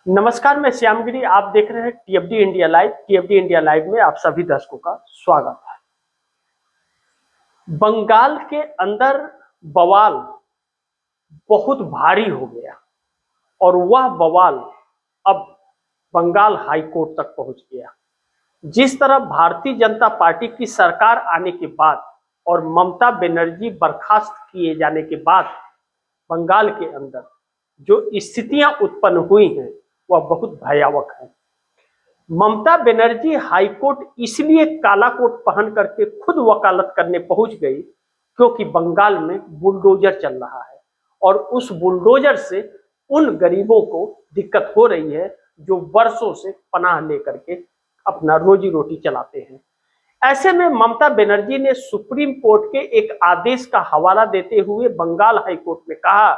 नमस्कार, मैं श्यामगिरी। आप देख रहे हैं टीएफडी इंडिया लाइव। टीएफडी इंडिया लाइव में आप सभी दर्शकों का स्वागत है। बंगाल के अंदर बवाल बहुत भारी हो गया और वह बवाल अब बंगाल हाई कोर्ट तक पहुंच गया। जिस तरह भारतीय जनता पार्टी की सरकार आने के बाद और ममता बनर्जी बर्खास्त किए जाने के बाद बंगाल के अंदर जो स्थितियां उत्पन्न हुई हैं वह बहुत भयावह है। ममता बनर्जी हाईकोर्ट इसलिए काला कोट पहन करके खुद वकालत करने पहुंच गई क्योंकि बंगाल में बुलडोजर चल रहा है और उस बुलडोजर से उन गरीबों को दिक्कत हो रही है जो वर्षों से पनाह लेकर के अपना रोजी रोटी चलाते हैं। ऐसे में ममता बनर्जी ने सुप्रीम कोर्ट के एक आदेश का हवाला देते हुए बंगाल हाईकोर्ट में कहा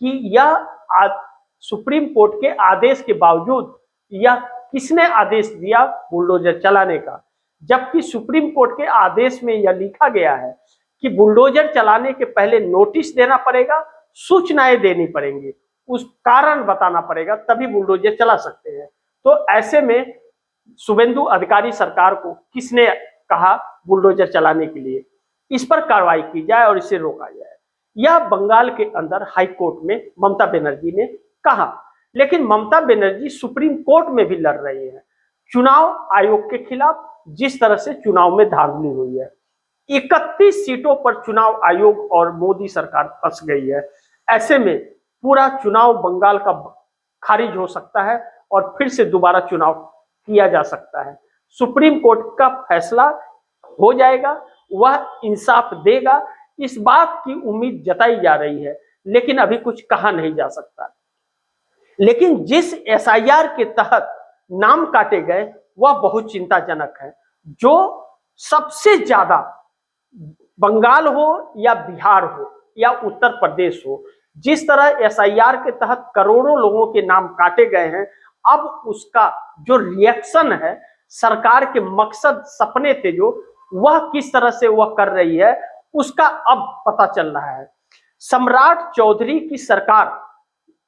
कि यह सुप्रीम कोर्ट के आदेश के बावजूद यह किसने आदेश दिया बुलडोजर चलाने का, जबकि सुप्रीम कोर्ट के आदेश में यह लिखा गया है कि बुलडोजर चलाने के पहले नोटिस देना पड़ेगा, सूचनाएं देनी पड़ेंगी, उस कारण बताना पड़ेगा, तभी बुलडोजर चला सकते हैं। तो ऐसे में शुभेंदु अधिकारी सरकार को किसने कहा बुलडोजर चलाने के लिए? इस पर कार्रवाई की जाए और इसे रोका जाए, यह बंगाल के अंदर हाई कोर्ट में ममता बनर्जी ने कहा। लेकिन ममता बनर्जी सुप्रीम कोर्ट में भी लड़ रही है चुनाव आयोग के खिलाफ। जिस तरह से चुनाव में धांधली हुई है, 31 सीटों पर चुनाव आयोग और मोदी सरकार फंस गई है। ऐसे में पूरा चुनाव बंगाल का खारिज हो सकता है और फिर से दोबारा चुनाव किया जा सकता है। सुप्रीम कोर्ट का फैसला हो जाएगा, वह इंसाफ देगा, इस बात की उम्मीद जताई जा रही है, लेकिन अभी कुछ कहा नहीं जा सकता। लेकिन जिस एसआईआर के तहत नाम काटे गए वह बहुत चिंताजनक है। जो सबसे ज्यादा बंगाल हो या बिहार हो या उत्तर प्रदेश हो, जिस तरह एसआईआर के तहत करोड़ों लोगों के नाम काटे गए हैं, अब उसका जो रिएक्शन है, सरकार के मकसद सपने थे जो, वह किस तरह से वह कर रही है उसका अब पता चल रहा है। सम्राट चौधरी की सरकार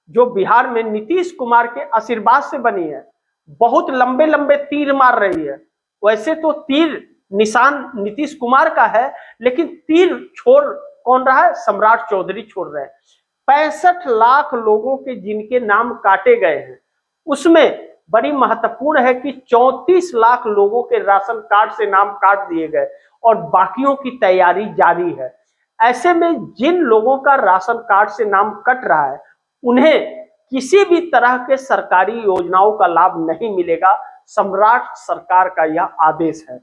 जो बिहार में नीतीश कुमार के आशीर्वाद से बनी है, बहुत लंबे लंबे तीर मार रही है। वैसे तो तीर निशान नीतीश कुमार का है, लेकिन तीर छोड़ कौन रहा है? सम्राट चौधरी छोड़ रहे हैं। 65 लाख लोगों के जिनके नाम काटे गए हैं, उसमें बड़ी महत्वपूर्ण है कि 34 लाख लोगों के राशन कार्ड से नाम काट दिए गए और बाकियों की तैयारी जारी है। ऐसे में जिन लोगों का राशन कार्ड से नाम कट रहा है उन्हें किसी भी तरह के सरकारी योजनाओं का लाभ नहीं मिलेगा। सम्राट सरकार का यह आदेश है।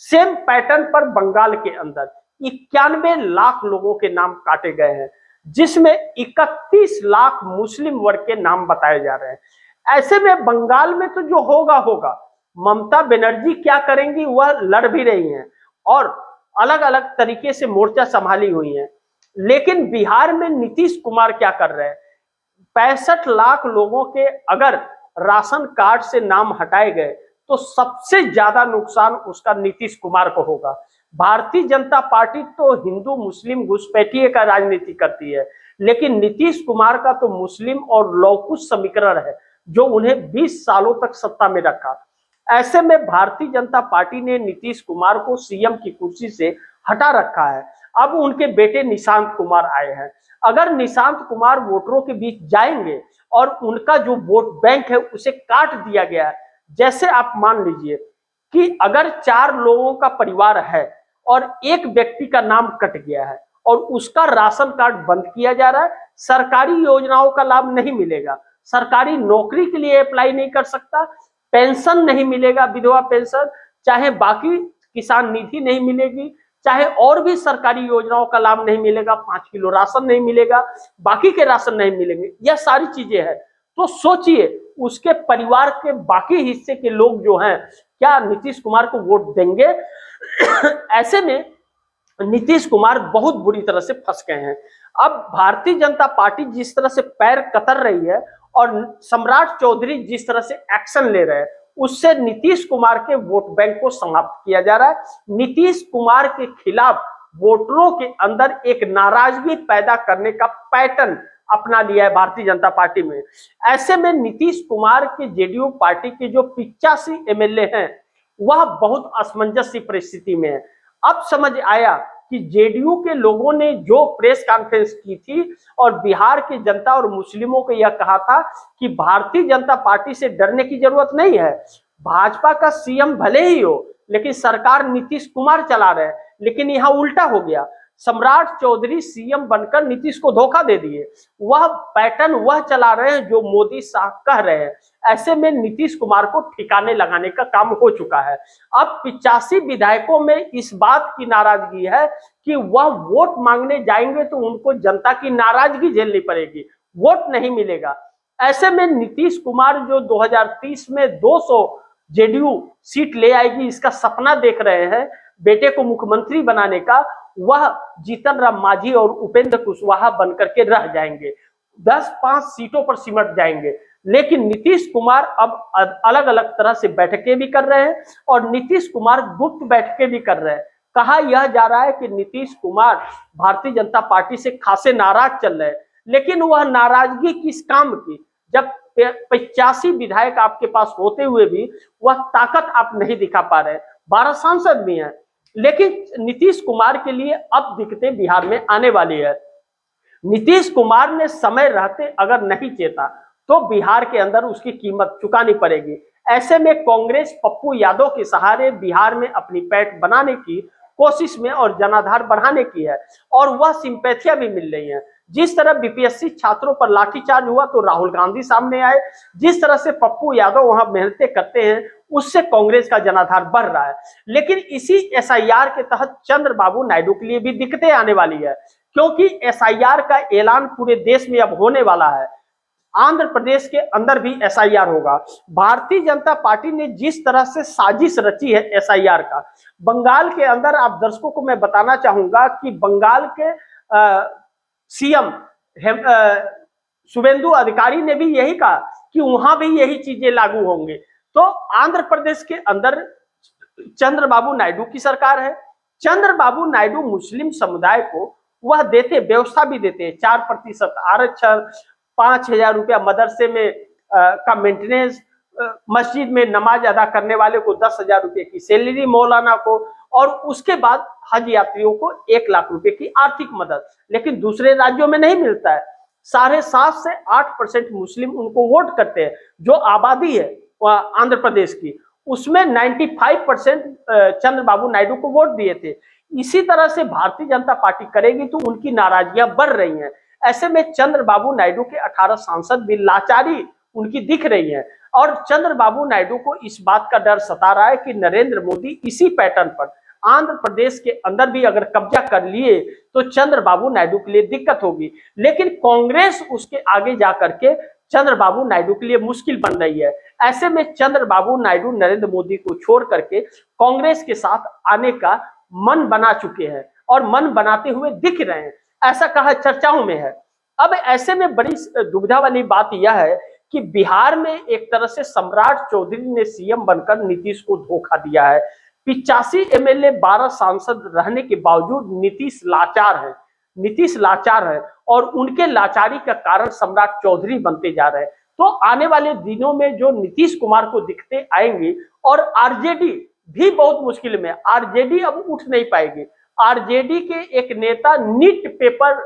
सेम पैटर्न पर बंगाल के अंदर 91 लाख लोगों के नाम काटे गए हैं, जिसमें 31 लाख मुस्लिम वर्ग के नाम बताए जा रहे हैं। ऐसे में बंगाल में तो जो होगा होगा, ममता बनर्जी क्या करेंगी वह लड़ भी रही हैं और अलग अलग तरीके से मोर्चा संभाली हुई हैं। लेकिन बिहार में नीतीश कुमार क्या कर रहे हैं? 65 लाख लोगों के अगर राशन कार्ड से नाम हटाए गए तो सबसे ज्यादा नुकसान उसका नीतीश कुमार को होगा। भारतीय जनता पार्टी तो हिंदू मुस्लिम घुसपैठिए का राजनीति करती है, लेकिन नीतीश कुमार का तो मुस्लिम और लौकुश समीकरण है जो उन्हें 20 सालों तक सत्ता में रखा। ऐसे में भारतीय जनता पार्टी ने नीतीश कुमार को सीएम की कुर्सी से हटा रखा है। अब उनके बेटे निशांत कुमार आए हैं। अगर निशांत कुमार वोटरों के बीच जाएंगे और उनका जो वोट बैंक है उसे काट दिया गया है, जैसे आप मान लीजिए कि अगर 4 लोगों का परिवार है और एक व्यक्ति का नाम कट गया है और उसका राशन कार्ड बंद किया जा रहा है, सरकारी योजनाओं का लाभ नहीं मिलेगा, सरकारी नौकरी के लिए अप्लाई नहीं कर सकता, पेंशन नहीं मिलेगा, विधवा पेंशन, चाहे बाकी किसान निधि नहीं मिलेगी, चाहे और भी सरकारी योजनाओं का लाभ नहीं मिलेगा, 5 किलो राशन नहीं मिलेगा, बाकी के राशन नहीं मिलेंगे, यह सारी चीजें हैं। तो सोचिए उसके परिवार के बाकी हिस्से के लोग जो हैं क्या नीतीश कुमार को वोट देंगे? ऐसे में नीतीश कुमार बहुत बुरी तरह से फंस गए हैं। अब भारतीय जनता पार्टी जिस तरह से पैर कतर रही है और सम्राट चौधरी जिस तरह से एक्शन ले रहे हैं, उससे नीतीश कुमार के वोट बैंक को समाप्त किया जा रहा है। नीतीश कुमार के खिलाफ वोटरों के अंदर एक नाराजगी पैदा करने का पैटर्न अपना लिया है भारतीय जनता पार्टी में। ऐसे में नीतीश कुमार के जेडीयू पार्टी के जो 85 एमएलए हैं वह बहुत असमंजस परिस्थिति में है। अब समझ आया कि जेडीयू के लोगों ने जो प्रेस कॉन्फ्रेंस की थी और बिहार की जनता और मुस्लिमों को यह कहा था कि भारतीय जनता पार्टी से डरने की जरूरत नहीं है, भाजपा का सीएम भले ही हो लेकिन सरकार नीतीश कुमार चला रहे हैं। लेकिन यहाँ उल्टा हो गया, सम्राट चौधरी सीएम बनकर नीतीश को धोखा दे दिए, वह पैटर्न वह चला रहे हैं जो मोदी साहब कह रहे हैं। ऐसे में नीतीश कुमार को ठिकाने लगाने का काम हो चुका है। अब 85 विधायकों में इस बात की नाराजगी है कि वह वोट मांगने जाएंगे तो उनको जनता की नाराजगी झेलनी पड़ेगी, वोट नहीं मिलेगा। ऐसे में नीतीश कुमार जो 2030 में 200 जेडीयू सीट ले आएगी इसका सपना देख रहे हैं बेटे को मुख्यमंत्री बनाने का, वह जीतन राम मांझी और उपेंद्र कुशवाहा बनकर के रह जाएंगे, 10-5 सीटों पर सिमट जाएंगे। लेकिन नीतीश कुमार अब अलग अलग तरह से बैठकें भी कर रहे हैं और नीतीश कुमार गुप्त बैठकें भी कर रहे हैं। कहा यह जा रहा है कि नीतीश कुमार भारतीय जनता पार्टी से खासे नाराज चल रहे हैं, लेकिन वह नाराजगी किस काम की, जब 85 विधायक आपके पास होते हुए भी वह ताकत आप नहीं दिखा पा रहे हैं। 12 सांसद भी हैं, लेकिन नीतीश कुमार के लिए अब दिक्कतें बिहार में आने वाली है। नीतीश कुमार ने समय रहते अगर नहीं चेता तो बिहार के अंदर उसकी कीमत चुकानी पड़ेगी। ऐसे में कांग्रेस पप्पू यादव के सहारे बिहार में अपनी पैठ बनाने की कोशिश में और जनाधार बढ़ाने की है और वह सिंपैथियां भी मिल रही हैं। जिस तरह बीपीएससी छात्रों पर लाठीचार्ज हुआ तो राहुल गांधी सामने आए, जिस तरह से पप्पू यादव वहां मेहनतें करते हैं उससे कांग्रेस का जनाधार बढ़ रहा है। लेकिन इसी एसआईआर के तहत चंद्रबाबू नायडू के लिए भी दिक्कतें आने वाली है, क्योंकि एसआईआर का ऐलान पूरे देश में अब होने वाला है। आंध्र प्रदेश के अंदर भी एसआईआर होगा। भारतीय जनता पार्टी ने जिस तरह से साजिश रची है एसआईआर का, बंगाल के अंदर आप दर्शकों को मैं बताना चाहूंगा कि बंगाल के सीएम शुभेंदु अधिकारी ने भी यही कहा कि वहां भी यही चीजें लागू होंगे। तो आंध्र प्रदेश के अंदर चंद्रबाबू नायडू की सरकार है। चंद्रबाबू नायडू मुस्लिम समुदाय को वह देते, व्यवस्था भी देते हैं, 4% आरक्षण, 5,000 रुपया मदरसे में का मेंटेनेंस, मस्जिद में नमाज अदा करने वाले को 10,000 रुपये की सैलरी मौलाना को, और उसके बाद हज यात्रियों को 1 लाख रुपए की आर्थिक मदद। लेकिन दूसरे राज्यों में नहीं मिलता है। 7.5 से 8% मुस्लिम उनको वोट करते हैं। जो आबादी है आंध्र प्रदेश की, उसमें 95% चंद्रबाबू नायडू को वोट दिए थे। इसी तरह से भारतीय जनता पार्टी करेगी तो उनकी नाराजगियां बढ़ रही हैं। ऐसे में चंद्रबाबू नायडू के 18 सांसद भी लाचारी उनकी दिख रही है और चंद्रबाबू नायडू को इस बात का डर सता रहा है कि नरेंद्र मोदी इसी पैटर्न पर आंध्र प्रदेश के अंदर भी अगर कब्जा कर लिए तो चंद्रबाबू नायडू के लिए दिक्कत होगी। लेकिन कांग्रेस उसके आगे जाकर के चंद्रबाबू नायडू के लिए मुश्किल बन रही है। ऐसे में चंद्रबाबू नायडू नरेंद्र मोदी को छोड़ करके कांग्रेस के साथ आने का मन बना चुके हैं और मन बनाते हुए दिख रहे हैं, ऐसा कहा चर्चाओं में है। अब ऐसे में बड़ी दुविधा वाली बात यह है कि बिहार में एक तरह से सम्राट चौधरी ने सीएम बनकर नीतीश को धोखा दिया है। 85 एमएलए 12 सांसद रहने के बावजूद नीतीश लाचार है और उनके लाचारी का कारण सम्राट चौधरी बनते जा रहे हैं। तो आने वाले दिनों में जो नीतीश कुमार को दिखते आएंगे और आरजेडी भी बहुत मुश्किल में, आरजेडी अब उठ नहीं पाएगी। आरजेडी के एक नेता नीट पेपर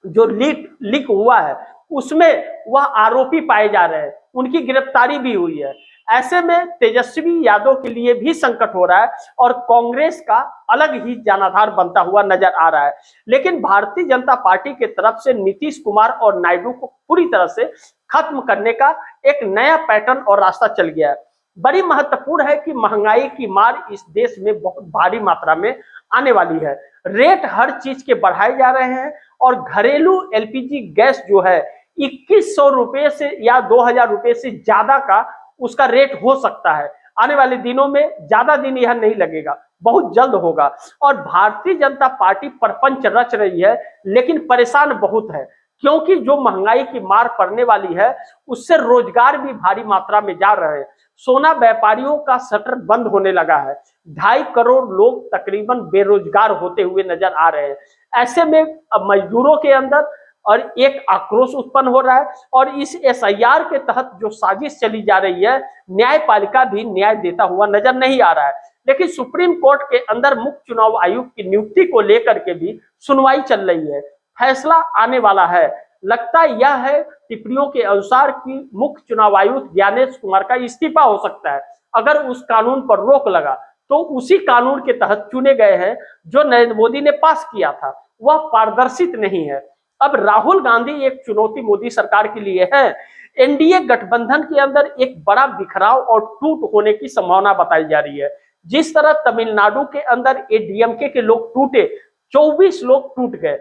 जो लीक हुआ है उसमें वह आरोपी पाए जा रहे हैं, उनकी गिरफ्तारी भी हुई है। ऐसे में तेजस्वी यादव के लिए भी संकट हो रहा है और कांग्रेस का अलग ही जनाधार बनता हुआ नजर आ रहा है। लेकिन भारतीय जनता पार्टी के तरफ से नीतीश कुमार और नायडू को पूरी तरह से खत्म करने का एक नया पैटर्न और रास्ता चल गया है। बड़ी महत्वपूर्ण है कि महंगाई की मार इस देश में बहुत भारी मात्रा में आने वाली है। रेट हर चीज के बढ़ाए जा रहे हैं और घरेलू एलपीजी गैस जो है 2100 रुपए से या 2000 रुपए से ज्यादा का उसका रेट हो सकता है। आने वाले दिनों में, ज्यादा दिन यह नहीं लगेगा, बहुत जल्द होगा। और भारतीय जनता पार्टी प्रपंच रच रही है लेकिन परेशान बहुत है, क्योंकि जो महंगाई की मार पड़ने वाली है उससे रोजगार भी भारी मात्रा में जा रहे हैं। सोना व्यापारियों का शटर बंद होने लगा है, 2.5 करोड़ लोग तकरीबन बेरोजगार होते हुए नजर आ रहे हैं। ऐसे में मजदूरों के अंदर और एक आक्रोश उत्पन्न हो रहा है। और इस एसआईआर के तहत जो साजिश चली जा रही है, न्यायपालिका भी न्याय देता हुआ नजर नहीं आ रहा है। लेकिन सुप्रीम कोर्ट के अंदर मुख्य चुनाव आयुक्त की नियुक्ति को लेकर के भी सुनवाई चल रही है, फैसला आने वाला है। लगता यह है टिप्पणियों के अनुसार कि मुख्य चुनाव आयुक्त ज्ञानेश कुमार का इस्तीफा हो सकता है। अगर उस कानून पर रोक लगा तो उसी कानून के तहत चुने गए हैं जो नरेंद्र मोदी ने पास किया था, वह पारदर्शित नहीं है। अब राहुल गांधी एक चुनौती मोदी सरकार के लिए है। एनडीए गठबंधन के अंदर एक बड़ा बिखराव और टूट होने की संभावना बताई जा रही है। जिस तरह तमिलनाडु के अंदर एडीएमके के लोग टूटे, 24 लोग टूट गए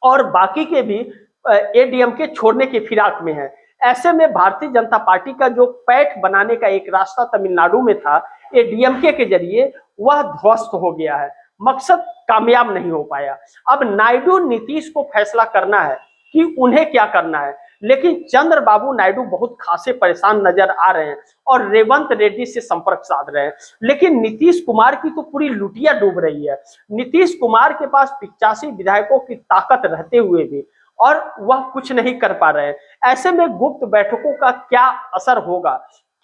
और बाकी के भी एडीएमके छोड़ने की फिराक में है। ऐसे में भारतीय जनता पार्टी का जो पैठ बनाने का एक रास्ता तमिलनाडु में था एडीएमके के जरिए, वह ध्वस्त हो गया है, मकसद कामयाब नहीं हो पाया। अब नायडू नीतीश को फैसला करना है कि उन्हें क्या करना है, लेकिन चंद्रबाबू नायडू बहुत खासे परेशान नजर आ रहे हैं और रेवंत रेड्डी से संपर्क साध रहे हैं। लेकिन नीतीश कुमार की तो पूरी लुटिया डूब रही है। नीतीश कुमार के पास 85 विधायकों की ताकत रहते हुए भी और वह कुछ नहीं कर पा रहे हैं। ऐसे में गुप्त बैठकों का क्या असर होगा,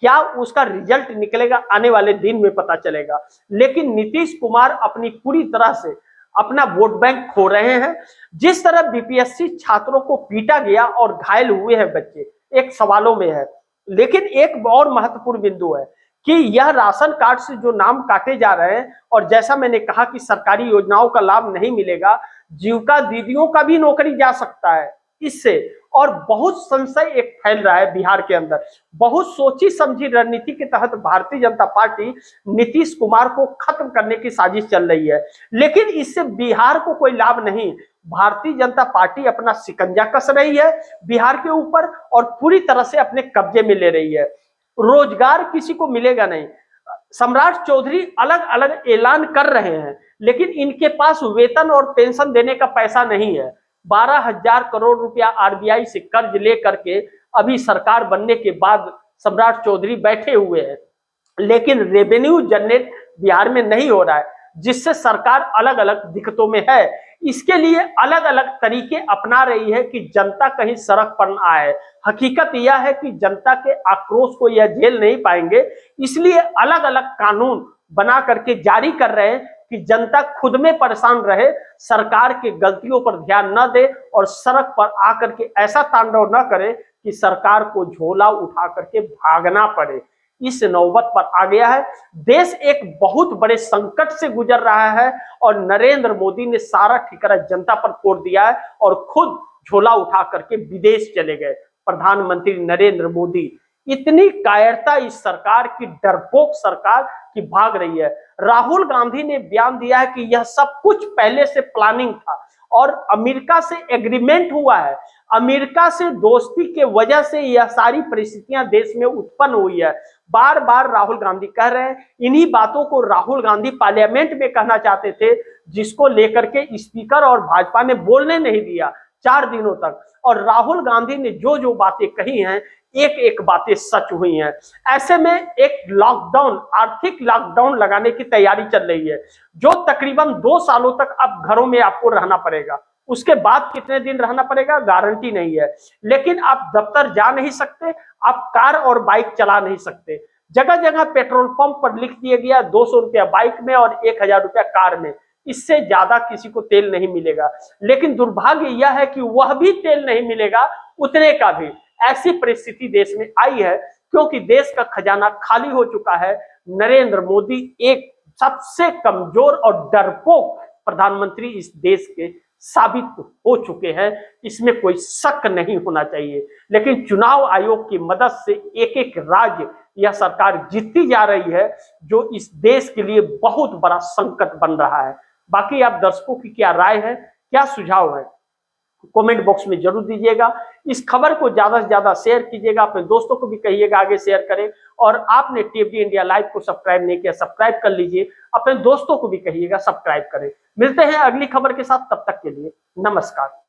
क्या उसका रिजल्ट निकलेगा, आने वाले दिन में पता चलेगा। लेकिन नीतीश कुमार अपनी पूरी तरह से अपना वोट बैंक खो रहे हैं। जिस तरह बीपीएससी छात्रों को पीटा गया और घायल हुए हैं बच्चे, एक सवालों में है। लेकिन एक और महत्वपूर्ण बिंदु है कि यह राशन कार्ड से जो नाम काटे जा रहे हैं, और जैसा मैंने कहा कि सरकारी योजनाओं का लाभ नहीं मिलेगा, जीविका दीदियों का भी नौकरी जा सकता है इससे। और बहुत संशय एक फैल रहा है बिहार के अंदर। बहुत सोची समझी रणनीति के तहत भारतीय जनता पार्टी नीतीश कुमार को खत्म करने की साजिश चल रही है, लेकिन इससे बिहार को कोई लाभ नहीं। भारतीय जनता पार्टी अपना शिकंजा कस रही है बिहार के ऊपर और पूरी तरह से अपने कब्जे में ले रही है। रोजगार किसी को मिलेगा नहीं। सम्राट चौधरी अलग अलग ऐलान कर रहे हैं, लेकिन इनके पास वेतन और पेंशन देने का पैसा नहीं है। 12,000 करोड़ रुपया आरबीआई से कर्ज लेकर के अभी सरकार बनने के बाद सम्राट चौधरी बैठे हुए हैं, लेकिन रेवेन्यू जनरेट बिहार में नहीं हो रहा है, जिससे सरकार अलग अलग दिक्कतों में है। इसके लिए अलग अलग तरीके अपना रही है कि जनता कहीं सड़क पर न आए। हकीकत यह है कि जनता के आक्रोश को यह झेल नहीं पाएंगे, इसलिए अलग अलग कानून बना करके जारी कर रहे हैं कि जनता खुद में परेशान रहे, सरकार की गलतियों पर ध्यान न दे और सड़क पर आकर के ऐसा तांडव न करे कि सरकार को झोला उठा करके भागना पड़े। इस नौबत पर आ गया है। देश एक बहुत बड़े संकट से गुजर रहा है और नरेंद्र मोदी ने सारा ठिकाना जनता पर फोड़ दिया है और खुद झोला उठा करके विदेश चले गए। प्रधानमंत्री नरेंद्र मोदी, इतनी कायरता इस सरकार की, डरपोक सरकार की भाग रही है। राहुल गांधी ने बयान दिया है कि यह सब कुछ पहले से प्लानिंग था और अमेरिका से एग्रीमेंट हुआ है। अमेरिका से दोस्ती के वजह से यह सारी परिस्थितियां देश में उत्पन्न हुई है। बार बार राहुल गांधी कह रहे हैं, इन्हीं बातों को राहुल गांधी पार्लियामेंट में कहना चाहते थे, जिसको लेकर के स्पीकर और भाजपा ने बोलने नहीं दिया 4 दिनों तक। और राहुल गांधी ने जो जो बातें कही हैं, एक एक बातें सच हुई हैं। ऐसे में एक लॉकडाउन, आर्थिक लॉकडाउन लगाने की तैयारी चल रही है, जो तकरीबन 2 सालों तक अब घरों में आपको रहना पड़ेगा। उसके बाद कितने दिन रहना पड़ेगा गारंटी नहीं है, लेकिन आप दफ्तर जा नहीं सकते, आप कार और बाइक चला नहीं सकते। जगह जगह पेट्रोल पंप पर लिख दिया गया 200 रुपया बाइक में और 1000 रुपया कार में, इससे ज्यादा किसी को तेल नहीं मिलेगा। लेकिन दुर्भाग्य यह है कि वह भी तेल नहीं मिलेगा उतने का भी। ऐसी परिस्थिति देश में आई है क्योंकि देश का खजाना खाली हो चुका है। नरेंद्र मोदी एक सबसे कमजोर और डरपोक प्रधानमंत्री इस देश के साबित हो चुके हैं, इसमें कोई शक नहीं होना चाहिए। लेकिन चुनाव आयोग की मदद से एक एक राज्य यह सरकार जीतती जा रही है, जो इस देश के लिए बहुत बड़ा संकट बन रहा है। बाकी आप दर्शकों की क्या राय है, क्या सुझाव है, कमेंट बॉक्स में जरूर दीजिएगा। इस खबर को ज्यादा से ज्यादा शेयर कीजिएगा, अपने दोस्तों को भी कहिएगा आगे शेयर करें। और आपने टीएफडी इंडिया लाइव को सब्सक्राइब नहीं किया, सब्सक्राइब कर लीजिए, अपने दोस्तों को भी कहिएगा सब्सक्राइब करें। मिलते हैं अगली खबर के साथ, तब तक के लिए नमस्कार।